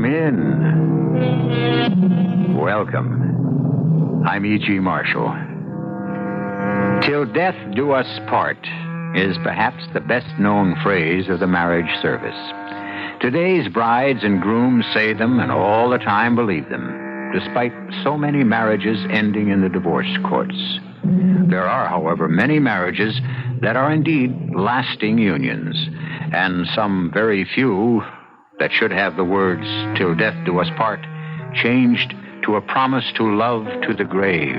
Come in. Welcome. I'm E.G. Marshall. Till death do us part is perhaps the best-known phrase of the marriage service. Today's brides and grooms say them and all the time believe them, despite so many marriages ending in the divorce courts. There are, however, many marriages that are indeed lasting unions, and some very few that should have the words, till death do us part, changed to a promise to love to the grave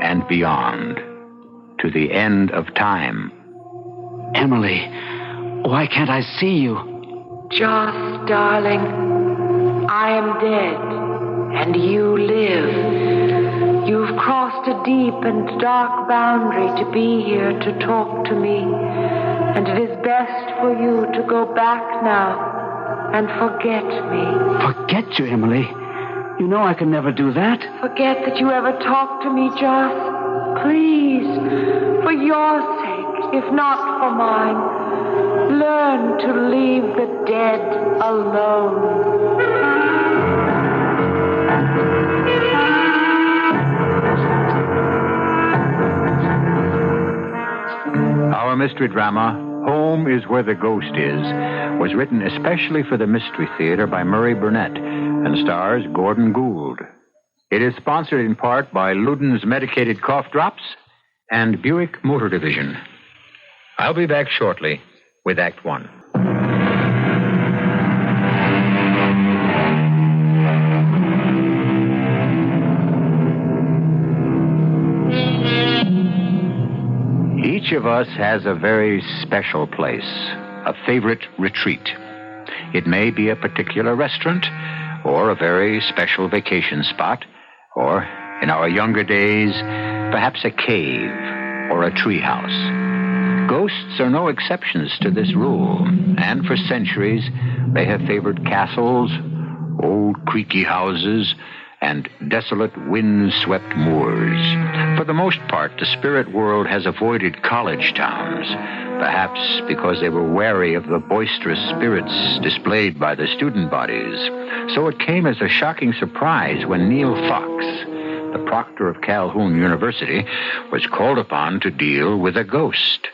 and beyond, to the end of time. Emily, why can't I see you? Joss, darling, I am dead, and you live. You've crossed a deep and dark boundary to be here to talk to me, and it is best for you to go back now and forget me. Forget you, Emily? You know I can never do that. Forget that you ever talked to me, Joss. Please, for your sake, if not for mine, learn to leave the dead alone. Our mystery drama, Home is Where the Ghost Is, was written especially for the Mystery Theater by Murray Burnett and stars Gordon Gould. It is sponsored in part by Luden's Medicated Cough Drops and Buick Motor Division. I'll be back shortly with Act One. Each of us has a very special place, a favorite retreat. It may be a particular restaurant, or a very special vacation spot, or, in our younger days, perhaps a cave or a treehouse. Ghosts are no exceptions to this rule, and for centuries they have favored castles, old creaky houses, and desolate wind-swept moors. For the most part, the spirit world has avoided college towns, perhaps because they were wary of the boisterous spirits displayed by the student bodies. So it came as a shocking surprise when Neil Fox, the proctor of Calhoun University, was called upon to deal with a ghost.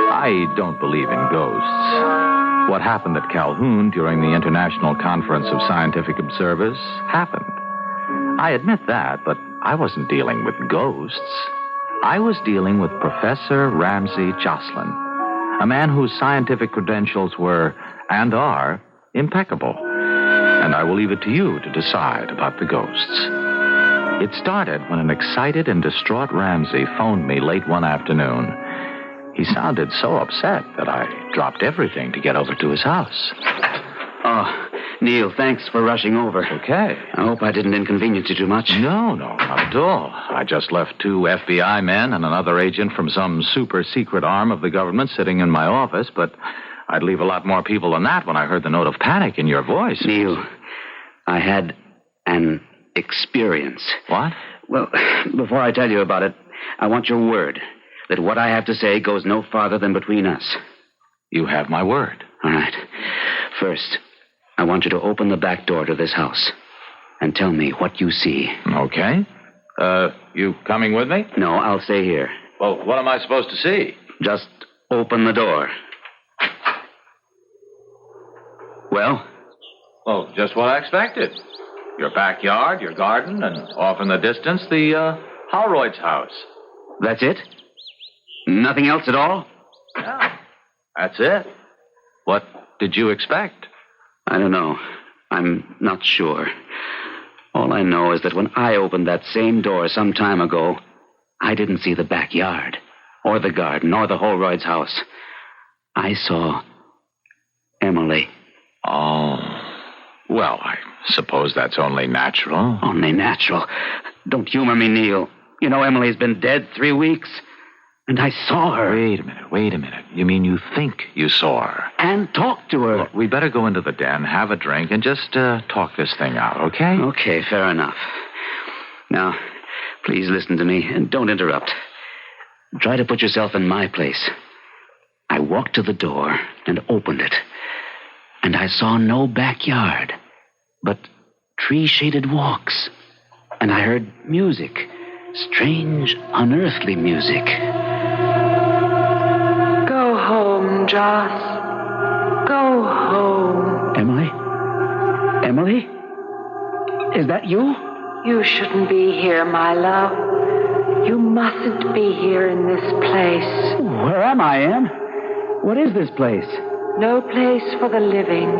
I don't believe in ghosts. What happened at Calhoun during the International Conference of Scientific Observers happened. I admit that, but I wasn't dealing with ghosts. I was dealing with Professor Ramsay Jocelyn, a man whose scientific credentials were, and are, impeccable. And I will leave it to you to decide about the ghosts. It started when an excited and distraught Ramsay phoned me late one afternoon. He sounded so upset that I dropped everything to get over to his house. Oh, Neil, thanks for rushing over. Okay. I hope I didn't inconvenience you too much. No, not at all. I just left 2 FBI men and another agent from some super-secret arm of the government sitting in my office, but I'd leave a lot more people than that when I heard the note of panic in your voice. Neil, I had an experience. What? Well, before I tell you about it, I want your word that what I have to say goes no farther than between us. You have my word. All right. First, I want you to open the back door to this house and tell me what you see. Okay. You coming with me? No, I'll stay here. Well, what am I supposed to see? Just open the door. Well? Well, just what I expected. Your backyard, your garden, and off in the distance, the Howroyd's house. That's it? Nothing else at all? Yeah, that's it. What did you expect? I don't know. I'm not sure. All I know is that when I opened that same door some time ago, I didn't see the backyard, or the garden, or the Holroyd's house. I saw Emily. Oh. Well, I suppose that's only natural. Only natural. Don't humor me, Neil. You know Emily's been dead 3 weeks. And I saw her. Wait a minute. You mean you think you saw her? And talked to her. Look, we better go into the den, have a drink, and just talk this thing out, okay? Okay, fair enough. Now, please listen to me and don't interrupt. Try to put yourself in my place. I walked to the door and opened it. and I saw no backyard, but tree-shaded walks, and I heard music, strange, unearthly music. Go home, Joss. Go home. Emily? Emily? Is that you? You shouldn't be here, my love. You mustn't be here in this place. Where am I, Em? What is this place? No place for the living.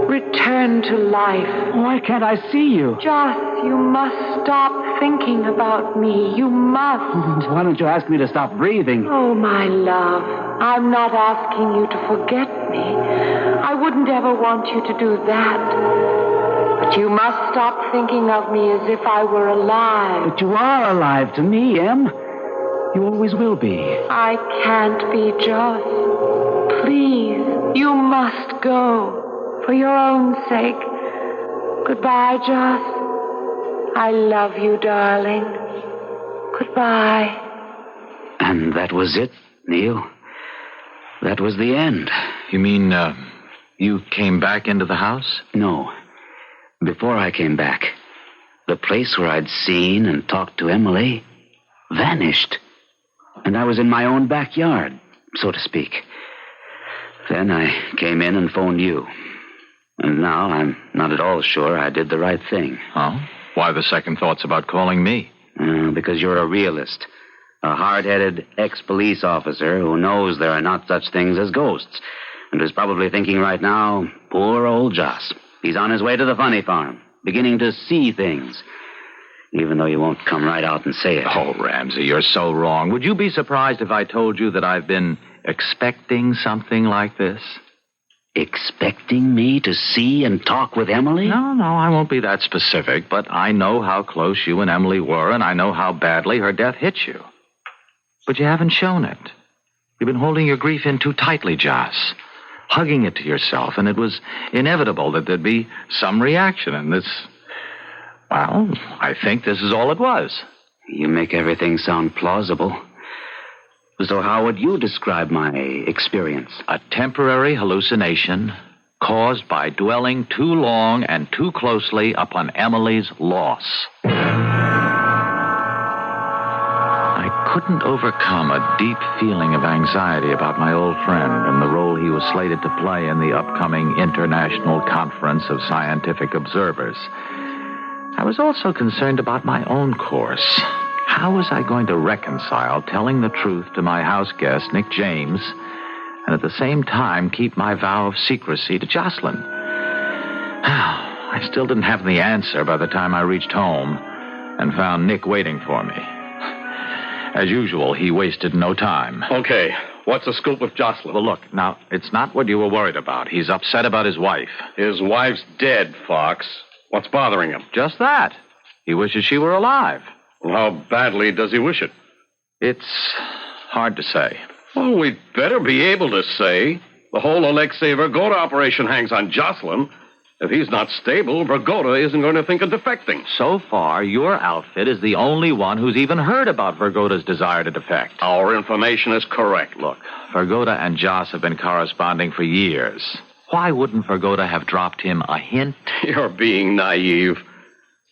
Return to life. Why can't I see you? Joss, you must stop thinking about me. You must. Why don't you ask me to stop breathing? Oh, my love, I'm not asking you to forget me. I wouldn't ever want you to do that. But you must stop thinking of me as if I were alive. But you are alive to me, Em. You always will be. I can't be, Joss. Please, you must go. For your own sake. Goodbye, Joss. I love you, darling. Goodbye. And that was it, Neil. That was the end. You mean, you came back into the house? No. Before I came back, the place where I'd seen and talked to Emily vanished. And I was in my own backyard, so to speak. Then I came in and phoned you. And now I'm not at all sure I did the right thing. Oh? Why the second thoughts about calling me? Because you're a realist. A hard-headed ex-police officer who knows there are not such things as ghosts. And is probably thinking right now, poor old Joss. He's on his way to the funny farm, beginning to see things. Even though you won't come right out and say it. Oh, Ramsey, you're so wrong. Would you be surprised if I told you that I've been expecting something like this? Expecting me to see and talk with Emily? No, I won't be that specific, but I know how close you and Emily were, and I know how badly her death hit you. But you haven't shown it. You've been holding your grief in too tightly, Joss, hugging it to yourself, and it was inevitable that there'd be some reaction, and this... Well, I think this is all it was. You make everything sound plausible. So how would you describe my experience? A temporary hallucination caused by dwelling too long and too closely upon Emily's loss. I couldn't overcome a deep feeling of anxiety about my old friend and the role he was slated to play in the upcoming International Conference of Scientific Observers. I was also concerned about my own course. How was I going to reconcile telling the truth to my house guest, Nick James, and at the same time keep my vow of secrecy to Jocelyn? I still didn't have the answer by the time I reached home and found Nick waiting for me. As usual, he wasted no time. Okay, what's the scoop with Jocelyn? Well, look, now, it's not what you were worried about. He's upset about his wife. His wife's dead, Fox. What's bothering him? Just that. He wishes she were alive. Well, how badly does he wish it? It's hard to say. Well, we'd better be able to say. The whole Alexei Vergoda operation hangs on Jocelyn. If he's not stable, Vergoda isn't going to think of defecting. So far, your outfit is the only one who's even heard about Vergoda's desire to defect. Our information is correct. Look, Vergoda and Joss have been corresponding for years. Why wouldn't Vergoda have dropped him a hint? You're being naive.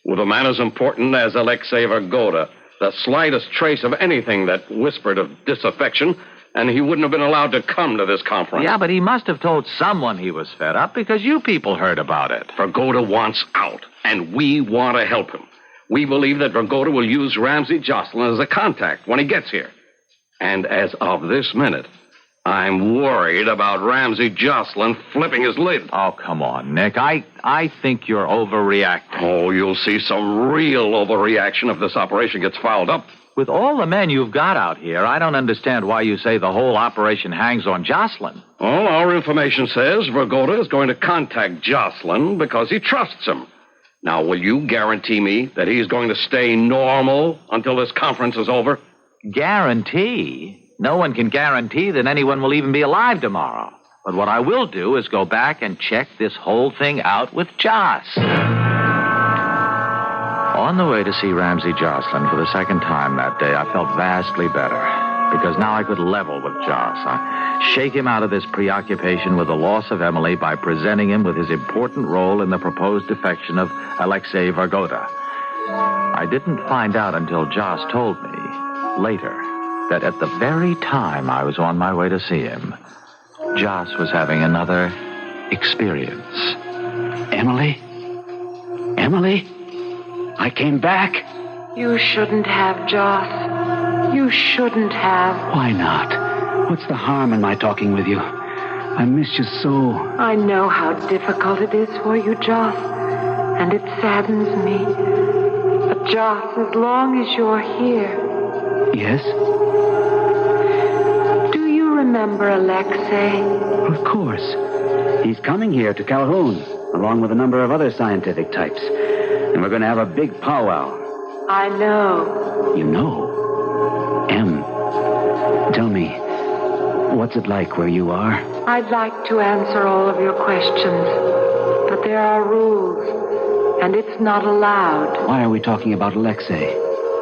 With a man as important as Alexei Vergoda, the slightest trace of anything that whispered of disaffection, and he wouldn't have been allowed to come to this conference. Yeah, but he must have told someone he was fed up because you people heard about it. Vergoda wants out, and we want to help him. We believe that Vergoda will use Ramsey Jocelyn as a contact when he gets here. And as of this minute, I'm worried about Ramsey Jocelyn flipping his lid. Oh, come on, Nick. I think you're overreacting. Oh, you'll see some real overreaction if this operation gets fouled up. With all the men you've got out here, I don't understand why you say the whole operation hangs on Jocelyn. Well, our information says Vergoda is going to contact Jocelyn because he trusts him. Now, will you guarantee me that he's going to stay normal until this conference is over? Guarantee? No one can guarantee that anyone will even be alive tomorrow. But what I will do is go back and check this whole thing out with Joss. On the way to see Ramsey Jocelyn for the second time that day, I felt vastly better. because now I could level with Joss. I shake him out of this preoccupation with the loss of Emily by presenting him with his important role in the proposed defection of Alexei Vargoda. I didn't find out until Joss told me later that at the very time I was on my way to see him, Joss was having another experience. Emily? Emily? I came back? You shouldn't have, Joss. You shouldn't have. Why not? What's the harm in my talking with you? I miss you so. I know how difficult it is for you, Joss, and it saddens me. But, Joss, as long as you're here... Yes? Do you remember Alexei? Of course. He's coming here to Calhoun, along with a number of other scientific types. And we're going to have a big powwow. I know. You know? Em, tell me, what's it like where you are? I'd like to answer all of your questions, but there are rules, and it's not allowed. Why are we talking about Alexei?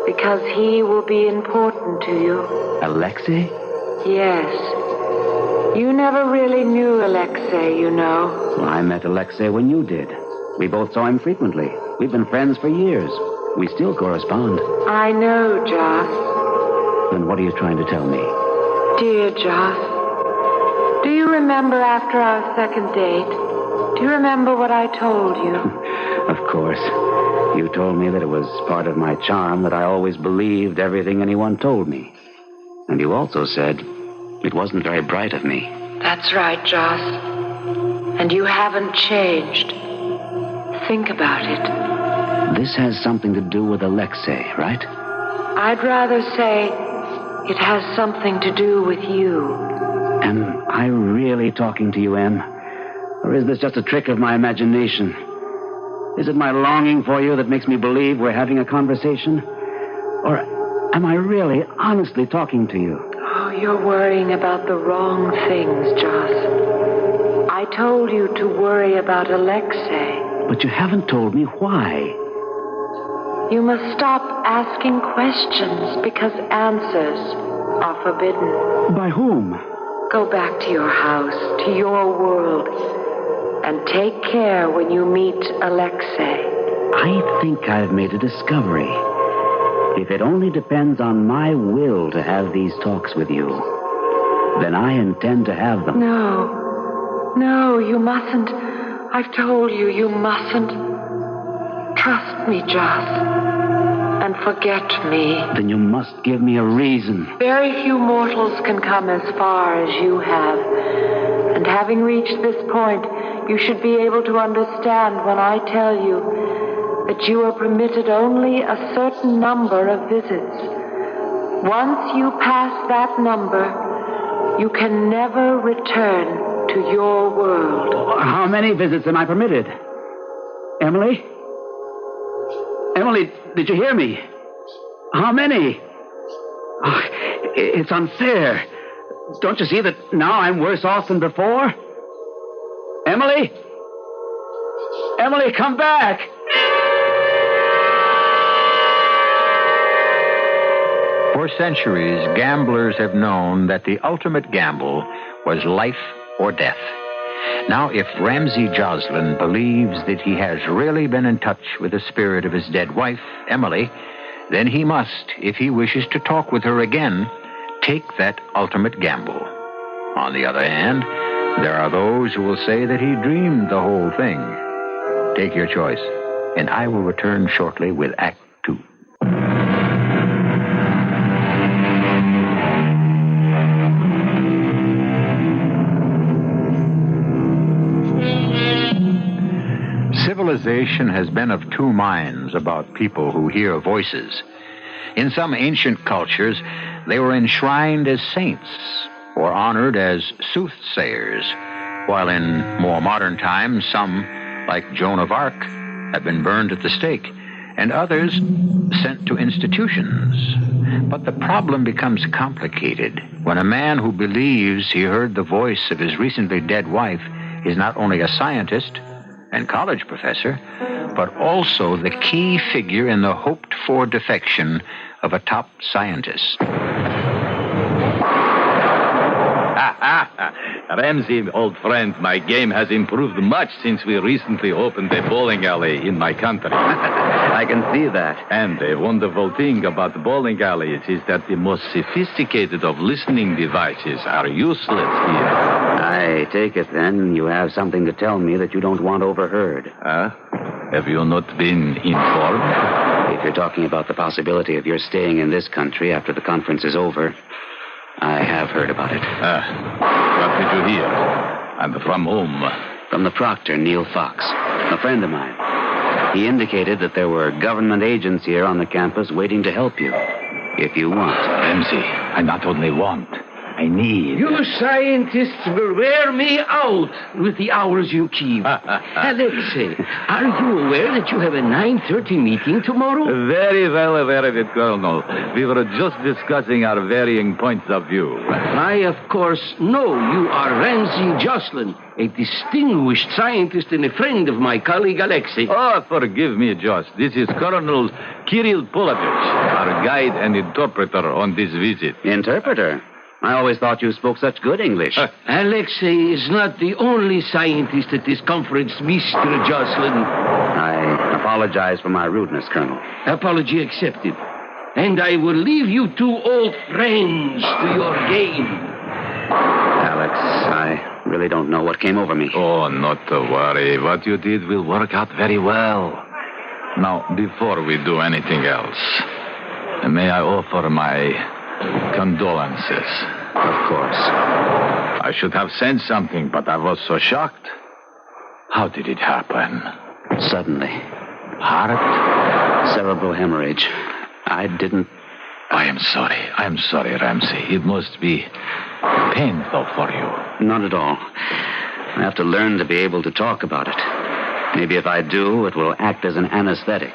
Because he will be important to you. Alexei? Yes. You never really knew Alexei, you know. Well, I met Alexei when you did. We both saw him frequently. We've been friends for years. We still correspond. I know, Joss. Then what are you trying to tell me? Dear Joss, do you remember after our second date? Do you remember what I told you? Of course. You told me that it was part of my charm that I always believed everything anyone told me. And you also said it wasn't very bright of me. That's right, Joss. And you haven't changed. Think about it. This has something to do with Alexei, right? I'd rather say it has something to do with you. Am I really talking to you, Em? Or is this just a trick of my imagination? Is it my longing for you that makes me believe we're having a conversation? Or am I really, honestly talking to you? Oh, you're worrying about the wrong things, Joss. I told you to worry about Alexei. But you haven't told me why. You must stop asking questions because answers are forbidden. By whom? Go back to your house, to your world, and take care when you meet Alexei. I think I've made a discovery. If it only depends on my will to have these talks with you, then I intend to have them. No, you mustn't. I've told you, you mustn't. Trust me, Joss, and forget me. Then you must give me a reason. Very few mortals can come as far as you have. And having reached this point, you should be able to understand when I tell you that you are permitted only a certain number of visits. Once you pass that number, you can never return to your world. How many visits am I permitted? Emily? Emily, did you hear me? How many? Oh, it's unfair. Don't you see that now I'm worse off than before? Emily? Emily, come back! For centuries, gamblers have known that the ultimate gamble was life or death. Now, if Ramsay Jocelyn believes that he has really been in touch with the spirit of his dead wife, Emily, then he must, if he wishes to talk with her again, take that ultimate gamble. On the other hand, there are those who will say that he dreamed the whole thing. Take your choice, and I will return shortly with Act 2. Civilization has been of two minds about people who hear voices. In some ancient cultures, they were enshrined as saints or honored as soothsayers, while in more modern times, some, like Joan of Arc, have been burned at the stake, and others sent to institutions. But the problem becomes complicated when a man who believes he heard the voice of his recently dead wife is not only a scientist and college professor, but also the key figure in the hoped-for defection of a top scientist. Ramsey, old friend, my game has improved much since we recently opened a bowling alley in my country. I can see that. And a wonderful thing about bowling alleys is that the most sophisticated of listening devices are useless here. I take it, then, you have something to tell me that you don't want overheard. Have you not been informed? If you're talking about the possibility of your staying in this country after the conference is over, I have heard about it. What did you hear? And from whom? From the proctor, Neil Fox, a friend of mine. He indicated that there were government agents here on the campus waiting to help you, if you want. Ramsey, I not only want, I need. You scientists will wear me out with the hours you keep. Alexei, are you aware that you have a 9:30 meeting tomorrow? Very well aware of it, Colonel. We were just discussing our varying points of view. I, of course, know you are Ramsey Jocelyn, a distinguished scientist and a friend of my colleague Alexei. Oh, forgive me, Josh. This is Colonel Kirill Polovich, our guide and interpreter on this visit. Interpreter? I always thought you spoke such good English. Alexei is not the only scientist at this conference, Mr. Jocelyn. I apologize for my rudeness, Colonel. Apology accepted. And I will leave you two old friends to your game. Alex, I really don't know what came over me. Oh, not to worry. What you did will work out very well. Now, before we do anything else, may I offer my condolences? Of course. I should have sent something, but I was so shocked. How did it happen? Suddenly. Heart? Cerebral hemorrhage. I didn't... I am sorry, Ramsey. It must be painful for you. Not at all. I have to learn to be able to talk about it. Maybe if I do, it will act as an anesthetic.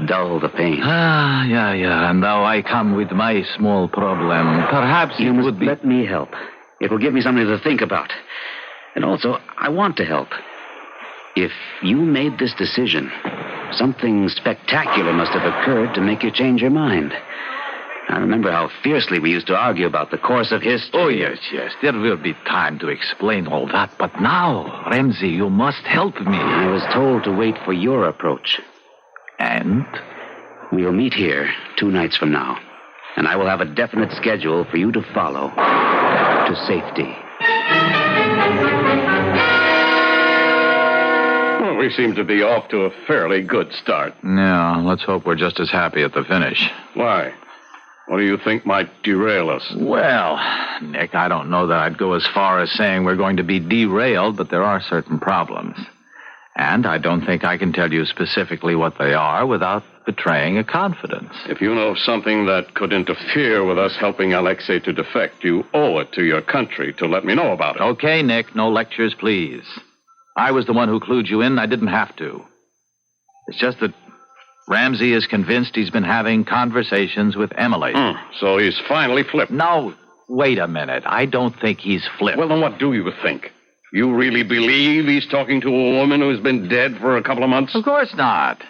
Dull the pain. Yeah. And now I come with my small problem. Perhaps you it must would be... let me help. It will give me something to think about. And also, I want to help. If you made this decision, something spectacular must have occurred to make you change your mind. I remember how fiercely we used to argue about the course of history. Oh, yes. There will be time to explain all that. But now, Ramsey, you must help me. I was told to wait for your approach. And? We'll meet here 2 nights from now. And I will have a definite schedule for you to follow to safety. Well, we seem to be off to a fairly good start. Yeah, let's hope we're just as happy at the finish. Why? What do you think might derail us? Well, Nick, I don't know that I'd go as far as saying we're going to be derailed, but there are certain problems. And I don't think I can tell you specifically what they are without betraying a confidence. If you know of something that could interfere with us helping Alexei to defect, you owe it to your country to let me know about it. Okay, Nick, no lectures, please. I was the one who clued you in. I didn't have to. It's just that Ramsey is convinced he's been having conversations with Emily. So he's finally flipped. No, wait a minute. I don't think he's flipped. Well, then what do you think? You really believe he's talking to a woman who's been dead for a couple of months? Of course not.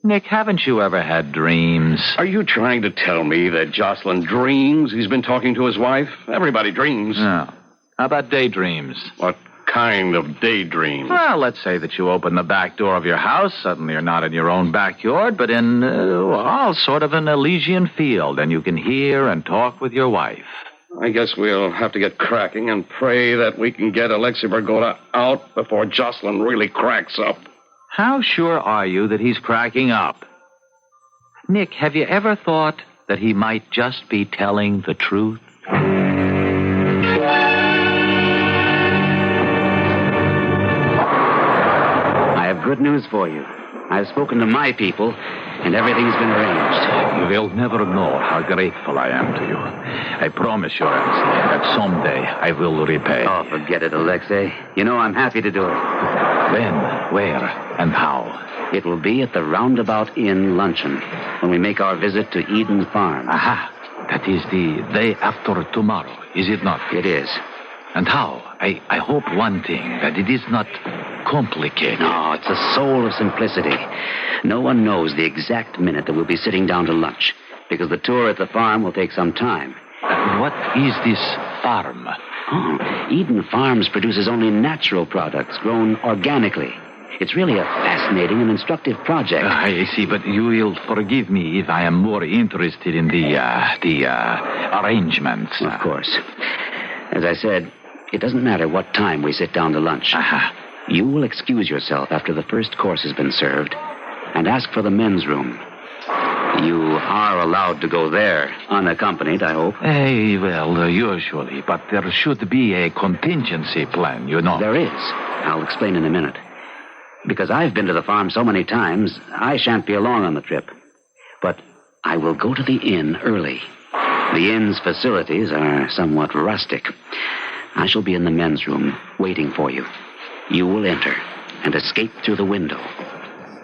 Nick, haven't you ever had dreams? Are you trying to tell me that Jocelyn dreams he's been talking to his wife? Everybody dreams. No. How about daydreams? What kind of daydream? Well, let's say that you open the back door of your house. Suddenly you're not in your own backyard, but in, sort of an Elysian field, and you can hear and talk with your wife. I guess we'll have to get cracking and pray that we can get Alexei Vergoda out before Jocelyn really cracks up. How sure are you that he's cracking up? Nick, have you ever thought that he might just be telling the truth? I have good news for you. I've spoken to my people, and everything's been arranged. You will never know how grateful I am to you. I promise you, Ramsey, that someday I will repay. Oh, forget it, Alexei. You know I'm happy to do it. When, where, and how? It will be at the Roundabout Inn luncheon when we make our visit to Eden Farm. Aha. That is the day after tomorrow, is it not? It is. And how? I hope one thing, that it is not complicated. No, it's the soul of simplicity. No one knows the exact minute that we'll be sitting down to lunch, because the tour at the farm will take some time. What is this farm? Oh, Eden Farms produces only natural products grown organically. It's really a fascinating and instructive project. I see, but you will forgive me if I am more interested in the arrangements. Of course. As I said, it doesn't matter what time we sit down to lunch. You will excuse yourself after the first course has been served and ask for the men's room. You are allowed to go there, unaccompanied, I hope. Well, usually, but there should be a contingency plan, you know. There is. I'll explain in a minute. Because I've been to the farm so many times, I shan't be along on the trip. But I will go to the inn early. The inn's facilities are somewhat rustic. I shall be in the men's room, waiting for you. You will enter and escape through the window.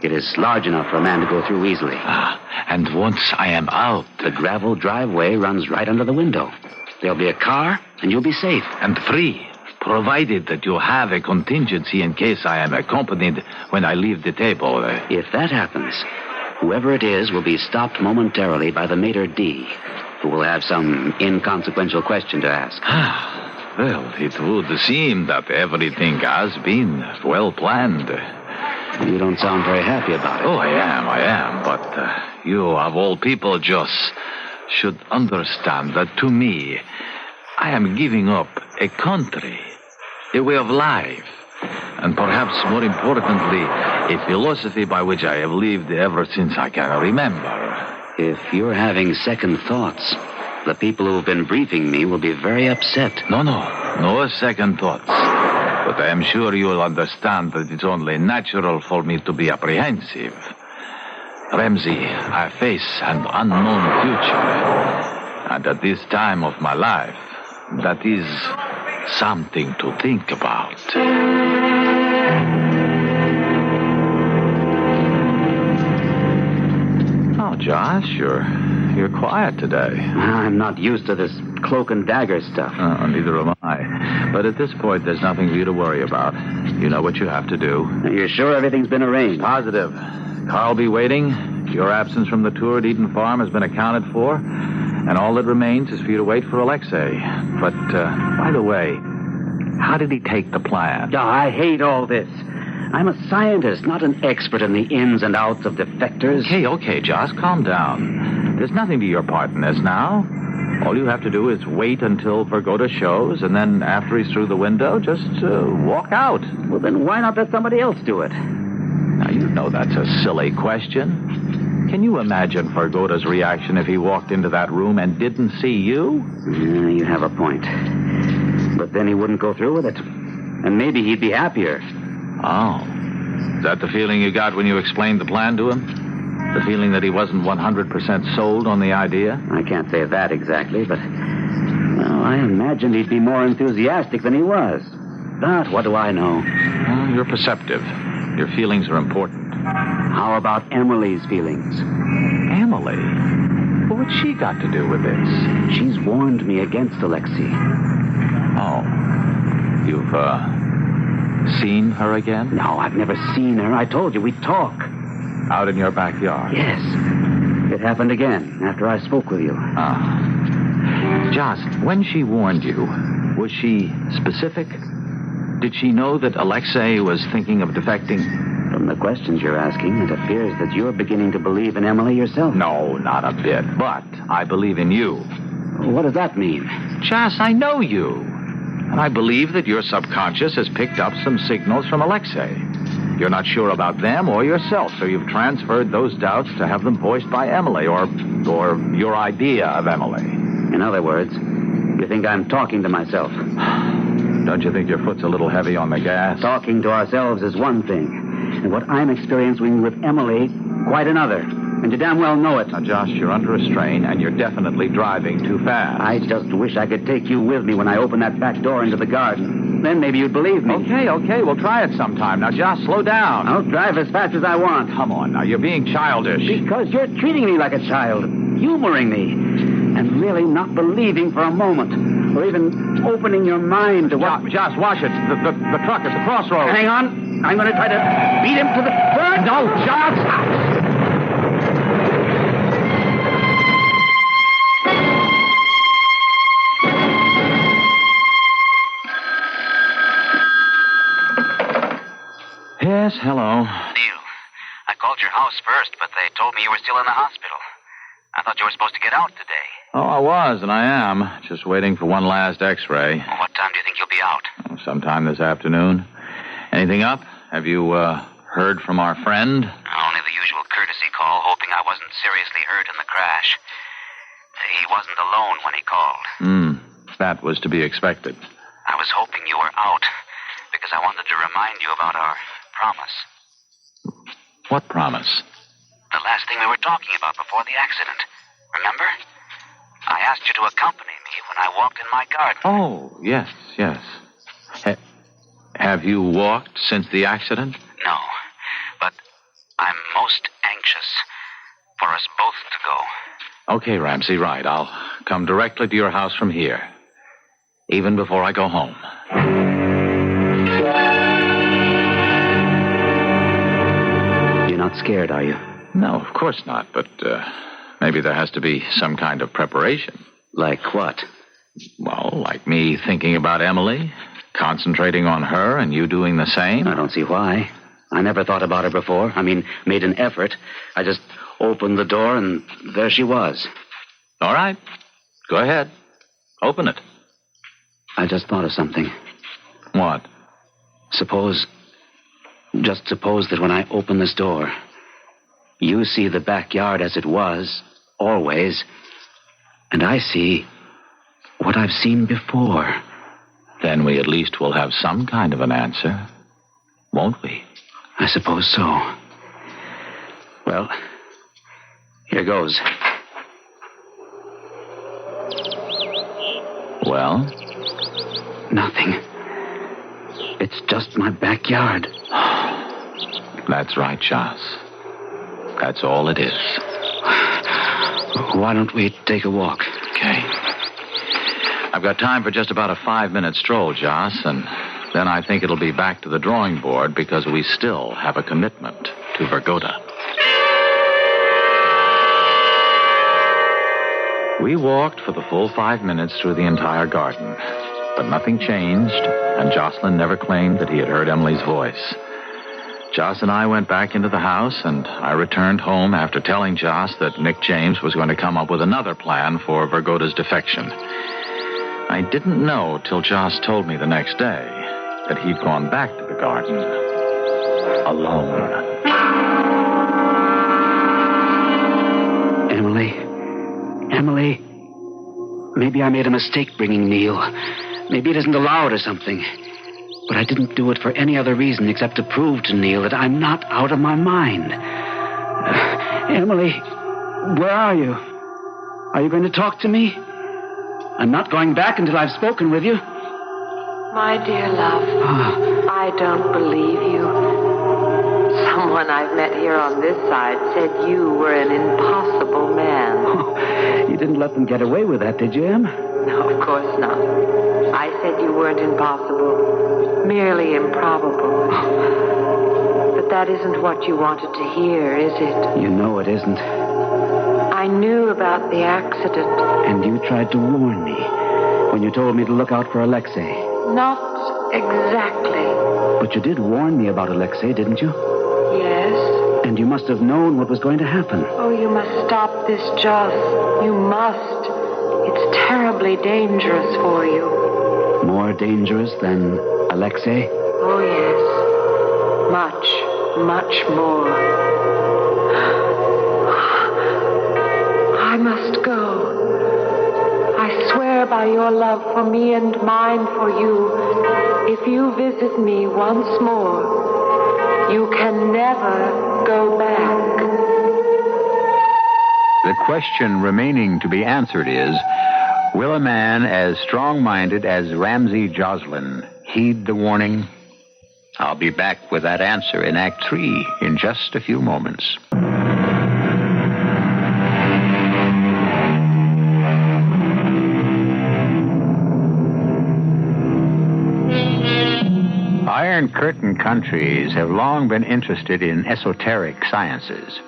It is large enough for a man to go through easily. And once I am out... The gravel driveway runs right under the window. There'll be a car, and you'll be safe. And free, provided that you have a contingency in case I am accompanied when I leave the table. If that happens, whoever it is will be stopped momentarily by the maitre d', who will have some inconsequential question to ask. Well, it would seem that everything has been well planned. You don't sound very happy about it. Oh, I am. But you, of all people, Joss, should understand that to me, I am giving up a country, a way of life, and perhaps more importantly, a philosophy by which I have lived ever since I can remember. If you're having second thoughts, the people who've been briefing me will be very upset. No second thoughts. But I am sure you'll understand that it's only natural for me to be apprehensive. Ramsey, I face an unknown future. And at this time of my life, that is something to think about. Oh, Josh, you're quiet today. I'm not used to this cloak and dagger stuff. Oh, neither am I. But at this point, there's nothing for you to worry about. You know what you have to do. You're sure everything's been arranged? Positive. Carl be waiting. Your absence from the tour at Eden Farm has been accounted for. And all that remains is for you to wait for Alexei. But, by the way, how did he take the plan? Oh, I hate all this. I'm a scientist, not an expert in the ins and outs of defectors. Okay, Josh, calm down. There's nothing to your part in this now. All you have to do is wait until Vergoda shows, and then after he's through the window, just walk out. Well, then why not let somebody else do it? Now, you know that's a silly question. Can you imagine Vergoda's reaction if he walked into that room and didn't see you? You have a point. But then he wouldn't go through with it. And maybe he'd be happier. Oh. Is that the feeling you got when you explained the plan to him? The feeling that he wasn't 100% sold on the idea? I can't say that exactly, but... Well, I imagined he'd be more enthusiastic than he was. But what do I know? Well, you're perceptive. Your feelings are important. How about Emily's feelings? Emily? What's she got to do with this? She's warned me against Alexei. Oh. You've, seen her again? No, I've never seen her. I told you, we talk. Out in your backyard? Yes. It happened again after I spoke with you. Joss, when she warned you, was she specific? Did she know that Alexei was thinking of defecting? From the questions you're asking, it appears that you're beginning to believe in Emily yourself. No, not a bit. But I believe in you. What does that mean? Joss, I know you. And I believe that your subconscious has picked up some signals from Alexei. You're not sure about them or yourself, so you've transferred those doubts to have them voiced by Emily, or your idea of Emily. In other words, you think I'm talking to myself. Don't you think your foot's a little heavy on the gas? Talking to ourselves is one thing, and what I'm experiencing with Emily, quite another. And you damn well know it. Now, Josh, you're under a strain, and you're definitely driving too fast. I just wish I could take you with me when I open that back door into the garden. Then maybe you'd believe me. Okay, we'll try it sometime. Now, Josh, slow down. I'll drive as fast as I want. Come on, now, you're being childish. Because you're treating me like a child, humoring me, and really not believing for a moment, or even opening your mind to what... Josh, watch it. The truck at the crossroads. Hang on. I'm going to try to beat him to the front. No, Josh! Yes, hello. Neil, I called your house first, but they told me you were still in the hospital. I thought you were supposed to get out today. Oh, I was, and I am. Just waiting for one last x-ray. Well, what time do you think you'll be out? Sometime this afternoon. Anything up? Have you, heard from our friend? Only the usual courtesy call, hoping I wasn't seriously hurt in the crash. He wasn't alone when he called. That was to be expected. I was hoping you were out, because I wanted to remind you about our promise. What promise? The last thing we were talking about before the accident. Remember? I asked you to accompany me when I walked in my garden. Oh, yes. Have you walked since the accident? No, but I'm most anxious for us both to go. Okay, Ramsey, right. I'll come directly to your house from here, even before I go home. You're not scared, are you? No, of course not, but maybe there has to be some kind of preparation. Like what? Well, like me thinking about Emily, concentrating on her, and you doing the same. I don't see why. I never thought about her before. I mean, made an effort. I just opened the door, and there she was. All right. Go ahead. Open it. I just thought of something. What? Just suppose that when I open this door, you see the backyard as it was, always, and I see what I've seen before. Then we at least will have some kind of an answer, won't we? I suppose so. Well, here goes. Well? Nothing. It's just my backyard. That's right, Joss. That's all it is. Why don't we take a walk? Okay. I've got time for just about a 5-minute stroll, Joss, and then I think it'll be back to the drawing board because we still have a commitment to Vergoda. We walked for the full 5 minutes through the entire garden, but nothing changed, and Jocelyn never claimed that he had heard Emily's voice. Joss and I went back into the house, and I returned home after telling Joss that Nick James was going to come up with another plan for Vergoda's defection. I didn't know till Joss told me the next day that he'd gone back to the garden alone. Emily, maybe I made a mistake bringing Neil. Maybe it isn't allowed or something. But I didn't do it for any other reason except to prove to Neil that I'm not out of my mind. Emily, where are you? Are you going to talk to me? I'm not going back until I've spoken with you. My dear love, I don't believe you. Someone I've met here on this side said you were an impossible man. You didn't let them get away with that, did you, Em? No, of course not. I said you weren't impossible, merely improbable. But that isn't what you wanted to hear, is it? You know it isn't. I knew about the accident. And you tried to warn me when you told me to look out for Alexei. Not exactly. But you did warn me about Alexei, didn't you? Yes. And you must have known what was going to happen. Oh, you must stop this, Joss. You must. It's terribly dangerous for you. More dangerous than Alexei? Oh, yes. Much, much more. I must go. I swear by your love for me and mine for you, if you visit me once more, you can never go back. The question remaining to be answered is, will a man as strong-minded as Ramsey Jocelyn heed the warning? I'll be back with that answer in Act 3 in just a few moments. Iron Curtain countries have long been interested in esoteric sciences.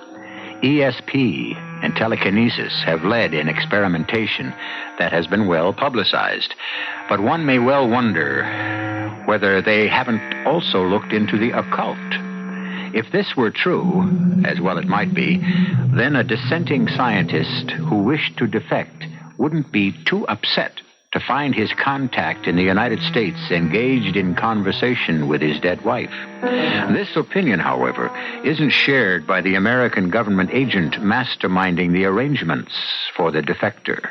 ESP and telekinesis have led in experimentation that has been well publicized. But one may well wonder whether they haven't also looked into the occult If this were true, as well it might be, then a dissenting scientist who wished to defect wouldn't be too upset to find his contact in the United States engaged in conversation with his dead wife. This opinion, however, isn't shared by the American government agent masterminding the arrangements for the defector.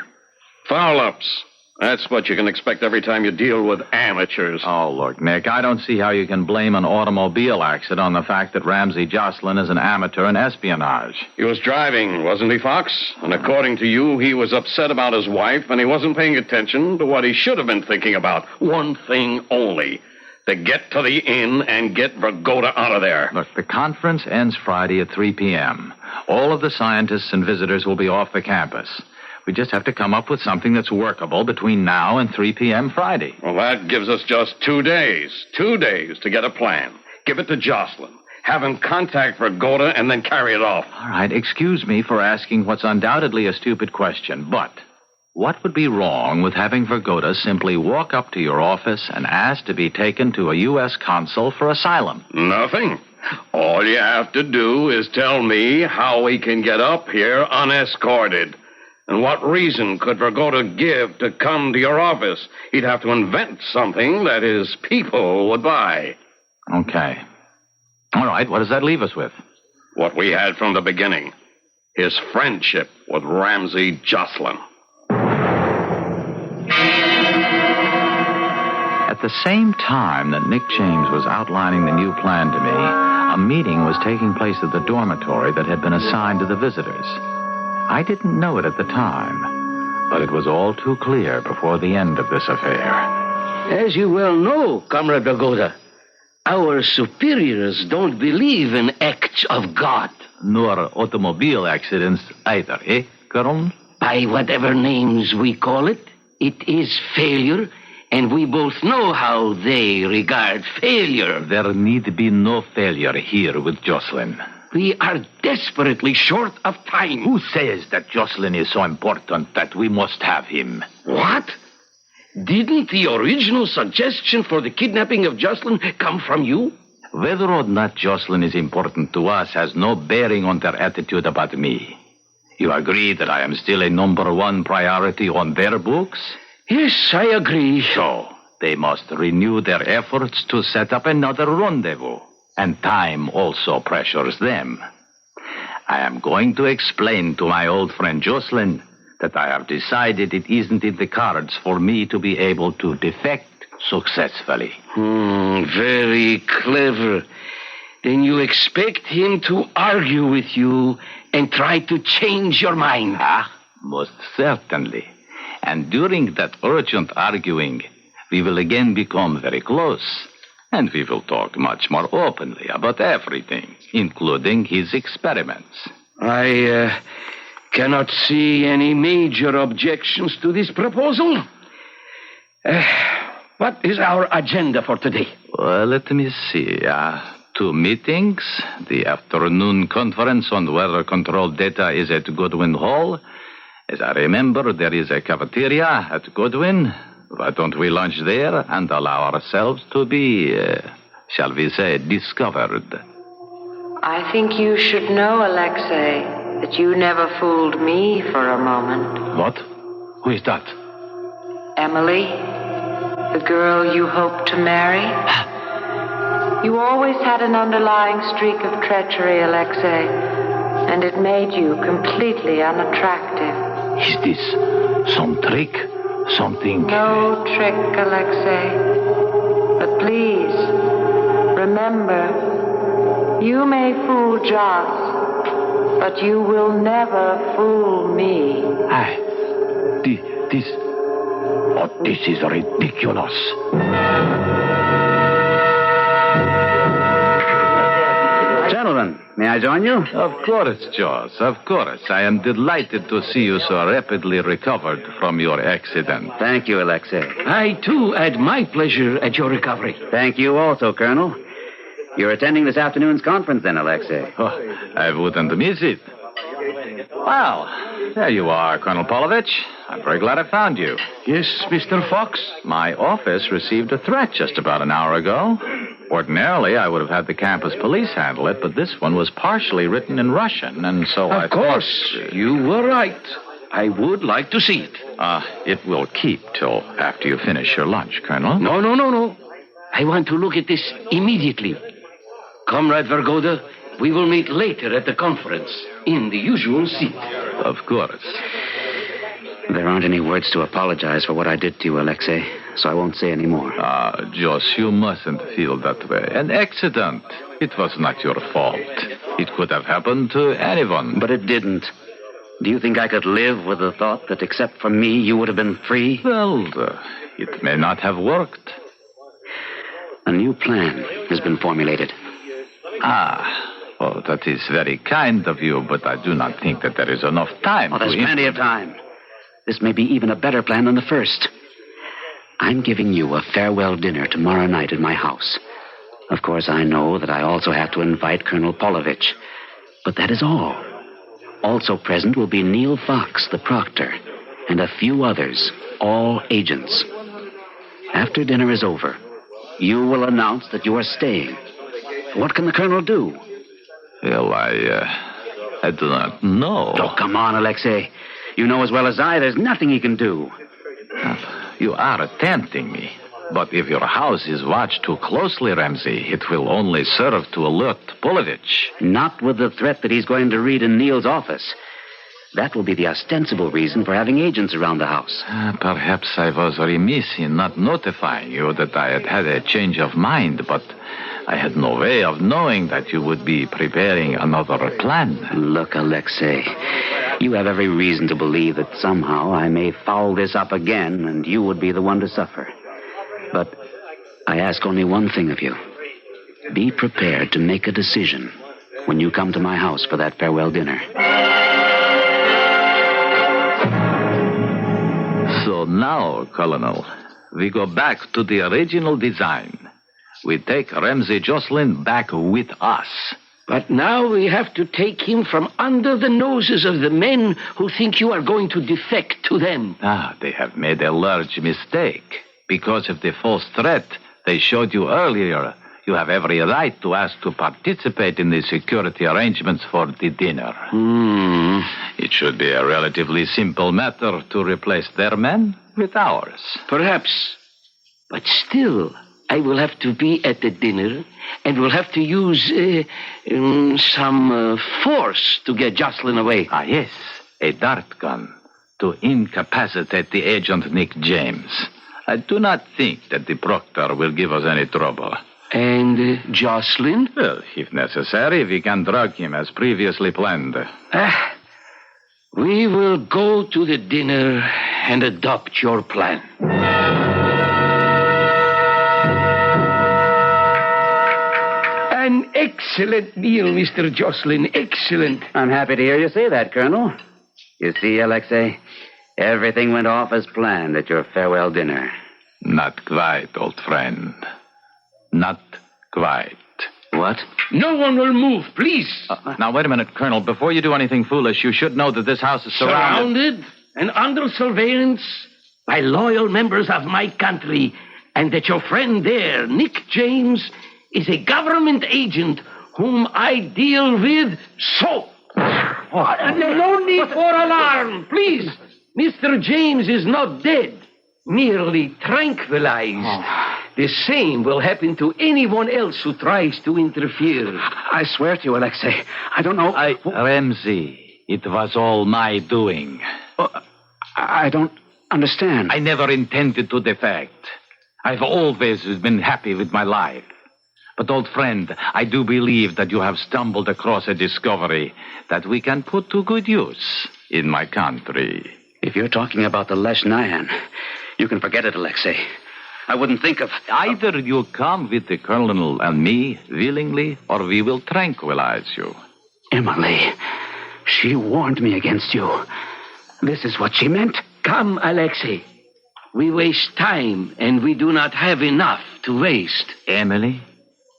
Foul-ups. That's what you can expect every time you deal with amateurs. Oh, look, Nick, I don't see how you can blame an automobile accident on the fact that Ramsey Jocelyn is an amateur in espionage. He was driving, wasn't he, Fox? And according to you, he was upset about his wife, and he wasn't paying attention to what he should have been thinking about. One thing only: to get to the inn and get Vergoda out of there. Look, the conference ends Friday at 3 p.m. All of the scientists and visitors will be off the campus. We just have to come up with something that's workable between now and 3 p.m. Friday. Well, that gives us just 2 days. 2 days to get a plan. Give it to Jocelyn. Have him contact Vergoda and then carry it off. All right, excuse me for asking what's undoubtedly a stupid question, but what would be wrong with having Vergoda simply walk up to your office and ask to be taken to a U.S. consul for asylum? Nothing. All you have to do is tell me how he can get up here unescorted. And what reason could Vergoda give to come to your office? He'd have to invent something that his people would buy. Okay. All right, what does that leave us with? What we had from the beginning. His friendship with Ramsey Jocelyn. At the same time that Nick James was outlining the new plan to me, a meeting was taking place at the dormitory that had been assigned to the visitors. I didn't know it at the time, but it was all too clear before the end of this affair. As you well know, Comrade Vergoda, our superiors don't believe in acts of God. Nor automobile accidents either, eh, Colonel? By whatever names we call it, it is failure, and we both know how they regard failure. There need be no failure here with Jocelyn. We are desperately short of time. Who says that Jocelyn is so important that we must have him? What? Didn't the original suggestion for the kidnapping of Jocelyn come from you? Whether or not Jocelyn is important to us has no bearing on their attitude about me. You agree that I am still a number one priority on their books? Yes, I agree. So, they must renew their efforts to set up another rendezvous. And time also pressures them. I am going to explain to my old friend Jocelyn that I have decided it isn't in the cards for me to be able to defect successfully. Very clever. Then you expect him to argue with you and try to change your mind? Most certainly. And during that urgent arguing, we will again become very close. And we will talk much more openly about everything, including his experiments. I cannot see any major objections to this proposal. What is our agenda for today? Well, let me see. 2 meetings. The afternoon conference on weather control data is at Goodwin Hall. As I remember, there is a cafeteria at Goodwin. Why don't we lunch there and allow ourselves to be, shall we say, discovered? I think you should know, Alexei, that you never fooled me for a moment. What? Who is that? Emily, the girl you hope to marry. You always had an underlying streak of treachery, Alexei, and it made you completely unattractive. Is this some trick? Something... No trick, Alexei. But please, remember, you may fool Joss, but you will never fool me. This is ridiculous. Gentlemen, may I join you? Of course, Joss, of course. I am delighted to see you so rapidly recovered from your accident. Thank you, Alexei. I, too, add my pleasure at your recovery. Thank you also, Colonel. You're attending this afternoon's conference then, Alexei? Oh, I wouldn't miss it. Well, there you are, Colonel Polovich. I'm very glad I found you. Yes, Mr. Fox? My office received a threat just about an hour ago. Ordinarily, I would have had the campus police handle it, but this one was partially written in Russian, and so I thought... Of course, you were right. I would like to see it. It will keep till after you finish your lunch, Colonel. No. I want to look at this immediately. Comrade Vergoda, we will meet later at the conference, in the usual seat. Of course. There aren't any words to apologize for what I did to you, Alexei, so I won't say any more. Joss, you mustn't feel that way. An accident. It was not your fault. It could have happened to anyone. But it didn't. Do you think I could live with the thought that except for me, you would have been free? Well, it may not have worked. A new plan has been formulated. Oh, that is very kind of you, but I do not think that there is enough time. Oh, there's plenty of time. This may be even a better plan than the first. I'm giving you a farewell dinner tomorrow night at my house. Of course, I know that I also have to invite Colonel Polovich. But that is all. Also present will be Neil Fox, the proctor, and a few others, all agents. After dinner is over, you will announce that you are staying. What can the colonel do? Well, I do not know. Oh, come on, Alexei. You know as well as I, there's nothing he can do. You are tempting me. But if your house is watched too closely, Ramsey, it will only serve to alert Polovich. Not with the threat that he's going to read in Neil's office. That will be the ostensible reason for having agents around the house. Perhaps I was remiss in not notifying you that I had a change of mind, but I had no way of knowing that you would be preparing another plan. Look, Alexei, you have every reason to believe that somehow I may foul this up again and you would be the one to suffer. But I ask only one thing of you. Be prepared to make a decision when you come to my house for that farewell dinner. So now, Colonel, we go back to the original design. We take Ramsey Jocelyn back with us. But now we have to take him from under the noses of the men who think you are going to defect to them. They have made a large mistake. Because of the false threat they showed you earlier, you have every right to ask to participate in the security arrangements for the dinner. It should be a relatively simple matter to replace their men with ours. Perhaps. But still, I will have to be at the dinner and will have to use some force to get Jocelyn away. Yes, a dart gun to incapacitate the agent Nick James. I do not think that the proctor will give us any trouble. And Jocelyn? Well, if necessary, we can drug him as previously planned. We will go to the dinner and adopt your plan. An excellent meal, Mr. Jocelyn. Excellent. I'm happy to hear you say that, Colonel. You see, Alexei, everything went off as planned at your farewell dinner. Not quite, old friend. Not quite. What? No one will move, please. Now, wait a minute, Colonel. Before you do anything foolish, you should know that this house is surrounded. Surrounded and under surveillance by loyal members of my country, and that your friend there, Nick James, is a government agent whom I deal with so. No need for alarm, please. Mr. James is not dead, merely tranquilized. The same will happen to anyone else who tries to interfere. I swear to you, Alexei, I don't know... Ramsey, it was all my doing. I don't understand. I never intended to defect. I've always been happy with my life. But, old friend, I do believe that you have stumbled across a discovery that we can put to good use in my country. If you're talking about the Leshnayan, you can forget it, Alexei. I wouldn't think of... Either you come with the colonel and me willingly, or we will tranquilize you. Emily, she warned me against you. This is what she meant? Come, Alexei. We waste time, and we do not have enough to waste. Emily,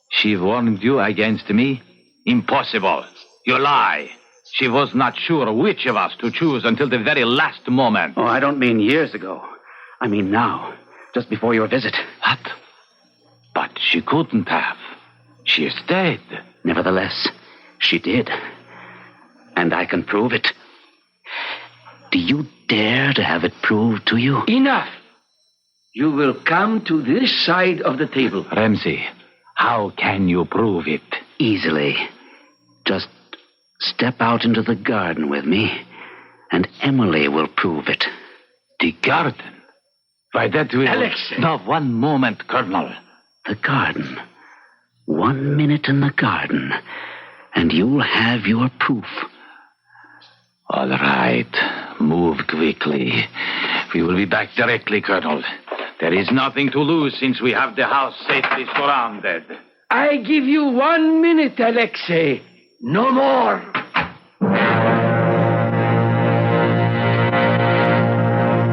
she warned you against me? Impossible. You lie. She was not sure which of us to choose until the very last moment. Oh, I don't mean years ago. I mean now, just before your visit. What? But she couldn't have. She is dead. Nevertheless, she did. And I can prove it. Do you dare to have it proved to you? Enough. You will come to this side of the table. Ramsey, how can you prove it? Easily. Just step out into the garden with me, and Emily will prove it. The garden? Why, that will... Alexei! No, one moment, Colonel. The garden. 1 minute in the garden, and you'll have your proof. All right. Move quickly. We will be back directly, Colonel. There is nothing to lose since we have the house safely surrounded. I give you 1 minute, Alexei. No more.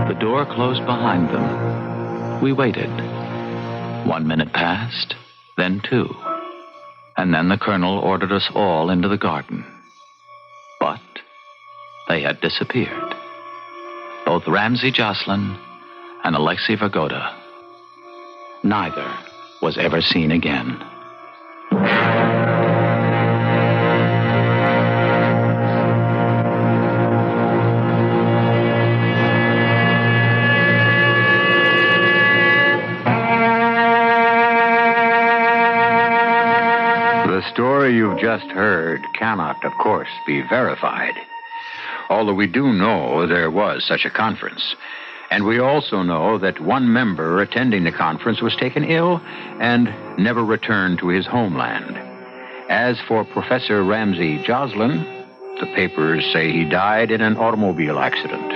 The door closed behind them. We waited. 1 minute passed, then 2. And then the Colonel ordered us all into the garden. But they had disappeared. Both Ramsey Jocelyn and Alexei Vergoda. Neither was ever seen again. The story you've just heard cannot, of course, be verified. Although we do know there was such a conference. And we also know that one member attending the conference was taken ill and never returned to his homeland. As for Professor Ramsey Jocelyn, the papers say he died in an automobile accident.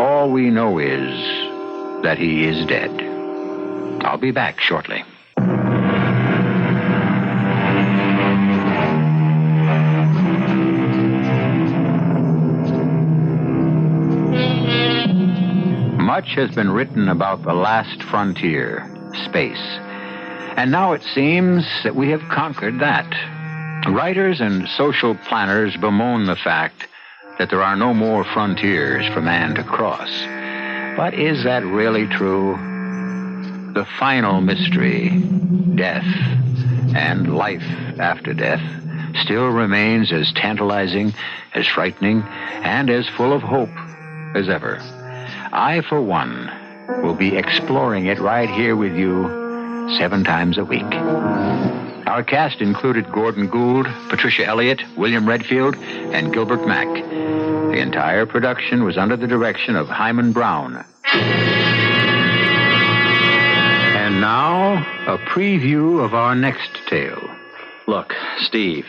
All we know is that he is dead. I'll be back shortly. Much has been written about the last frontier, space. And now it seems that we have conquered that. Writers and social planners bemoan the fact that there are no more frontiers for man to cross. But is that really true? The final mystery, death and life after death, still remains as tantalizing, as frightening, and as full of hope as ever. I, for one, will be exploring it right here with you 7 times a week. Our cast included Gordon Gould, Patricia Elliott, William Redfield, and Gilbert Mack. The entire production was under the direction of Hyman Brown. And now, a preview of our next tale. Look, Steve,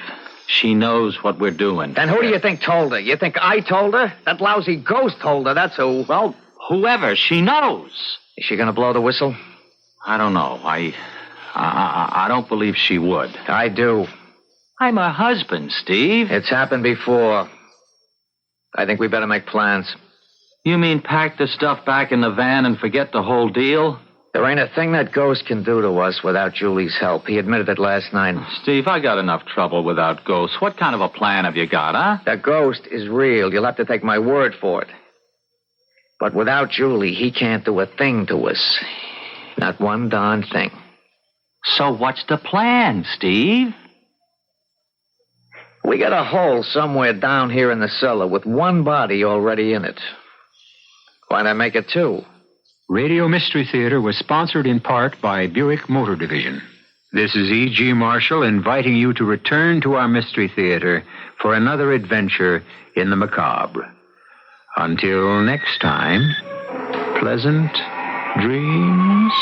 she knows what we're doing. Then who do you think told her? You think I told her? That lousy ghost told her, that's who. Well, whoever, she knows. Is she going to blow the whistle? I don't know. I don't believe she would. I do. I'm her husband, Steve. It's happened before. I think we better make plans. You mean pack the stuff back in the van and forget the whole deal? There ain't a thing that ghost can do to us without Julie's help. He admitted it last night. Steve, I got enough trouble without ghosts. What kind of a plan have you got, huh? The ghost is real. You'll have to take my word for it. But without Julie, he can't do a thing to us. Not one darn thing. So what's the plan, Steve? We got a hole somewhere down here in the cellar with one body already in it. Why not make it 2? Radio Mystery Theater was sponsored in part by Buick Motor Division. This is E.G. Marshall inviting you to return to our Mystery Theater for another adventure in the macabre. Until next time, pleasant dreams.